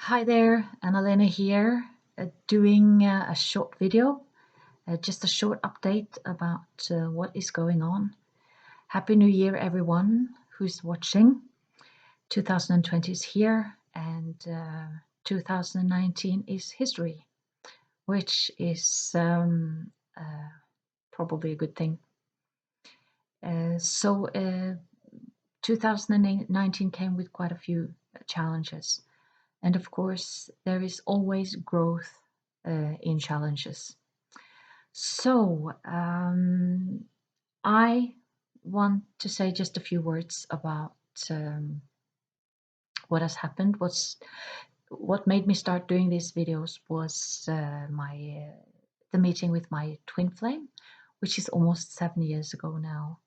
Hi there, Annalena here, doing a short video, just a short update about what is going on. Happy New Year, everyone who's watching. 2020 is here, and 2019 is history, which is probably a good thing. So 2019 came with quite a few challenges. And of course, there is always growth in challenges. So I want to say just a few words about what has happened. What made me start doing these videos was the meeting with my twin flame, which is almost 7 years ago now.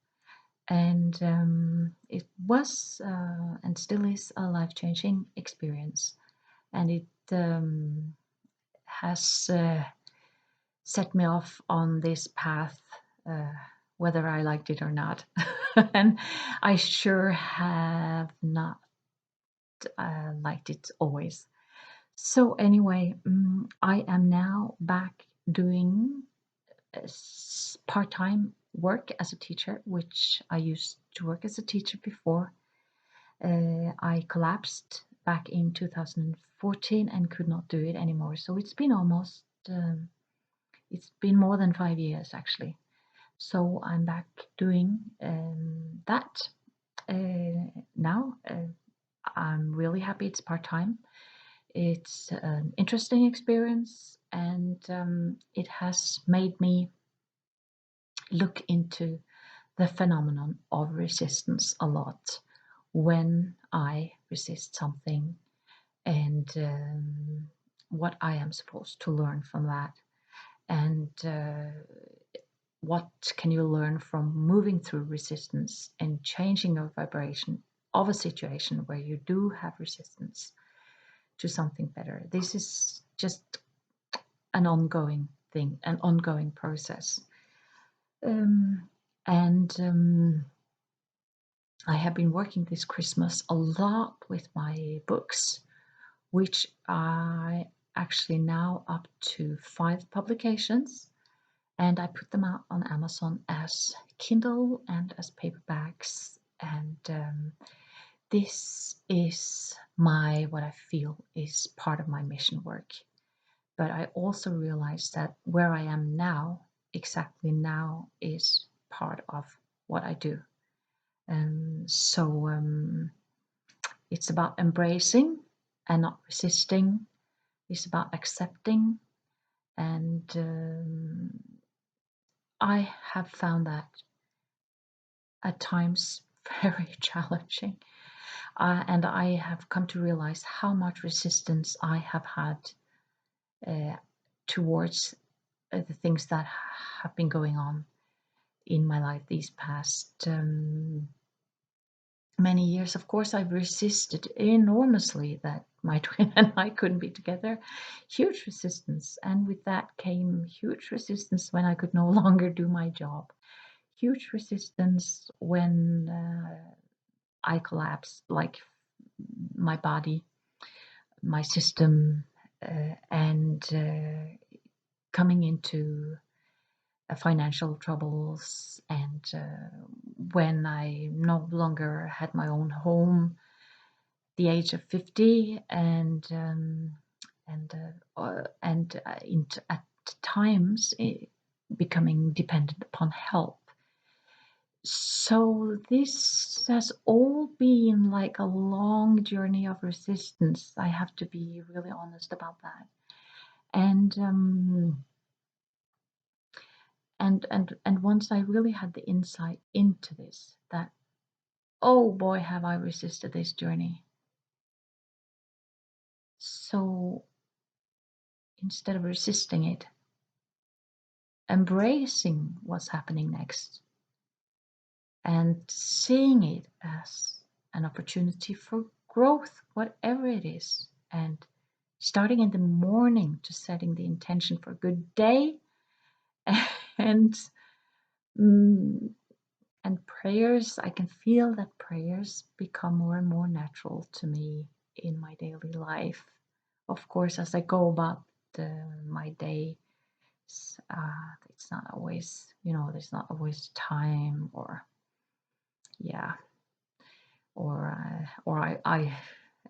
And it was and still is a life-changing experience. And it has set me off on this path, whether I liked it or not. And I sure have not liked it always. So, anyway, I am now back doing part time work as a teacher, which I used to work as a teacher before. I collapsed back in 2014 and could not do it anymore. So it's been it's been more than 5 years actually. So I'm back doing that now. I'm really happy it's part time. It's an interesting experience, and it has made me look into the phenomenon of resistance a lot when I resist something, and what I am supposed to learn from that, and what can you learn from moving through resistance and changing your vibration of a situation where you do have resistance to something better. This is just an ongoing thing, an ongoing process. And I have been working this Christmas a lot with my books, which I actually now up to 5 publications, and I put them out on Amazon as Kindle and as paperbacks. And this is what I feel is part of my mission work. But I also realize that where I am now, exactly now, is part of what I do. So it's about embracing and not resisting. It's about accepting. And I have found that at times very challenging. And I have come to realize how much resistance I have had towards the things that have been going on in my life these past many years. Of course, I've resisted enormously that my twin and I couldn't be together. Huge resistance. And with that came huge resistance when I could no longer do my job. Huge resistance when I collapsed, like my body, my system, and coming into financial troubles, and when I no longer had my own home, the age of 50, and at times becoming dependent upon help. So this has all been like a long journey of resistance. I have to be really honest about that. And once I really had the insight into this, that oh boy, have I resisted this journey. So instead of resisting it, embracing what's happening next and seeing it as an opportunity for growth, whatever it is, and starting in the morning to setting the intention for a good day, and mm, and prayers, I can feel that prayers become more and more natural to me in my daily life. of course, as I go about my day, it's not always, there's not always time, or yeah, or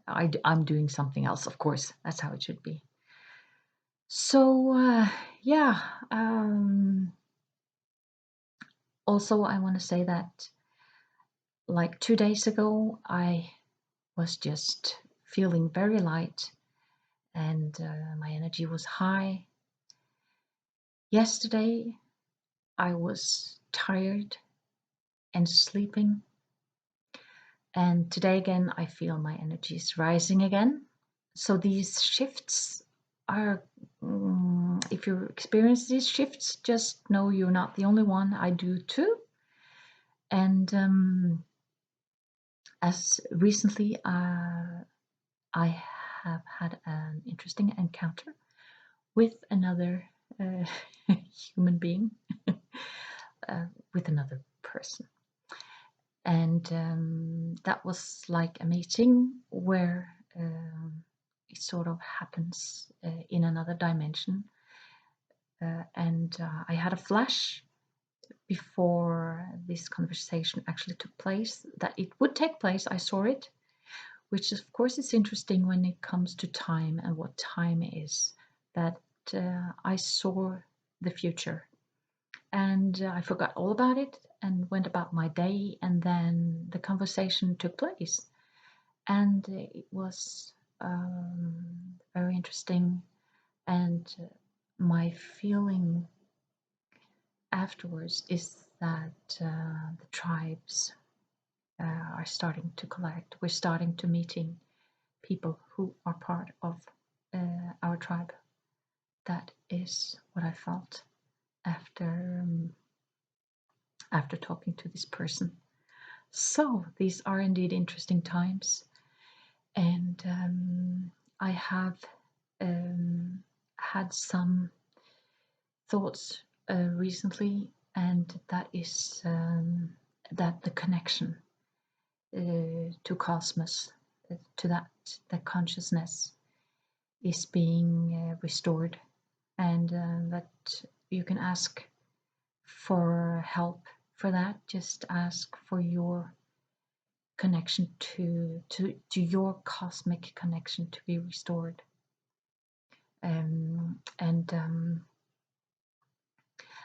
I'm doing something else. Of course, that's how it should be. So yeah. Also, I want to say that like 2 days ago, I was just feeling very light, and my energy was high. Yesterday, I was tired and sleeping, and today again, I feel my energy is rising again. So these shifts are, if you experience these shifts, just know you're not the only one. I do too. And as recently, I have had an interesting encounter with another uh, human being, with another person. And that was like a meeting where it sort of happens in another dimension. And I had a flash before this conversation actually took place that it would take place. I saw it, which of course is interesting when it comes to time and what time is, that I saw the future, and I forgot all about it and went about my day, and then the conversation took place, and it was very interesting. And my feeling afterwards is that the tribes are starting to collect. We're starting to meeting people who are part of our tribe. That is what I felt after after talking to this person. So these are indeed interesting times, and I have had some thoughts recently, and that is that the connection to cosmos, to that consciousness is being restored, and that you can ask for help for that. Just ask for your connection to your cosmic connection to be restored. And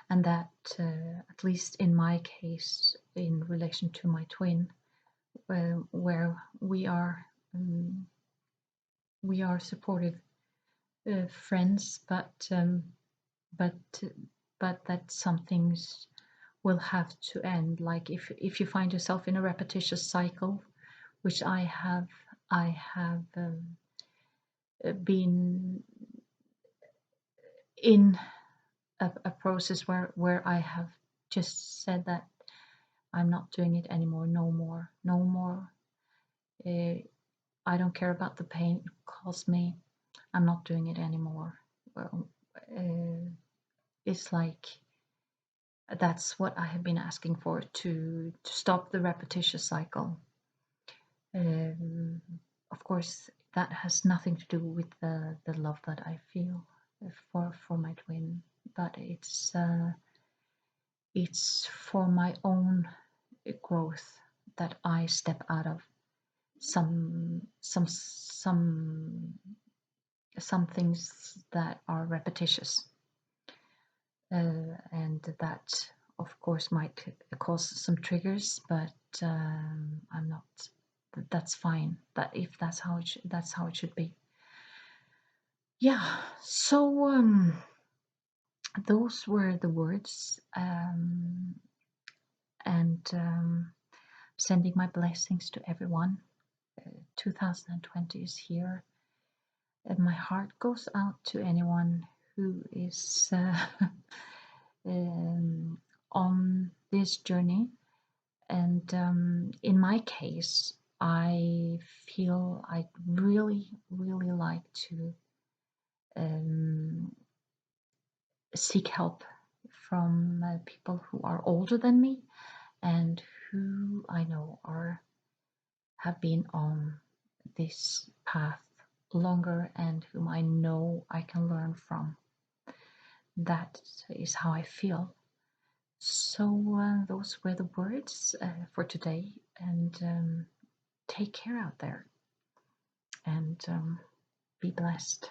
that at least in my case, in relation to my twin, where we are supportive friends, but but that some things will have to end. Like if you find yourself in a repetitious cycle, which I have been in a process where I have just said that I'm not doing it anymore, no more, no more. I don't care about the pain it caused me. I'm not doing it anymore. Well, it's like that's what I have been asking for, to stop the repetitious cycle. Um, of course, that has nothing to do with the love that I feel for my twin, but it's for my own growth that I step out of some things that are repetitious, and that of course might cause some triggers, but I'm not. That's fine. That if that's how that's how it should be. Yeah. So those were the words, and sending my blessings to everyone. 2020 is here, and my heart goes out to anyone who is on this journey. And in my case, I feel I'd really, really like to seek help from people who are older than me and who I know have been on this path longer and whom I know I can learn from. That is how I feel. So, those were the words for today, and take care out there and be blessed.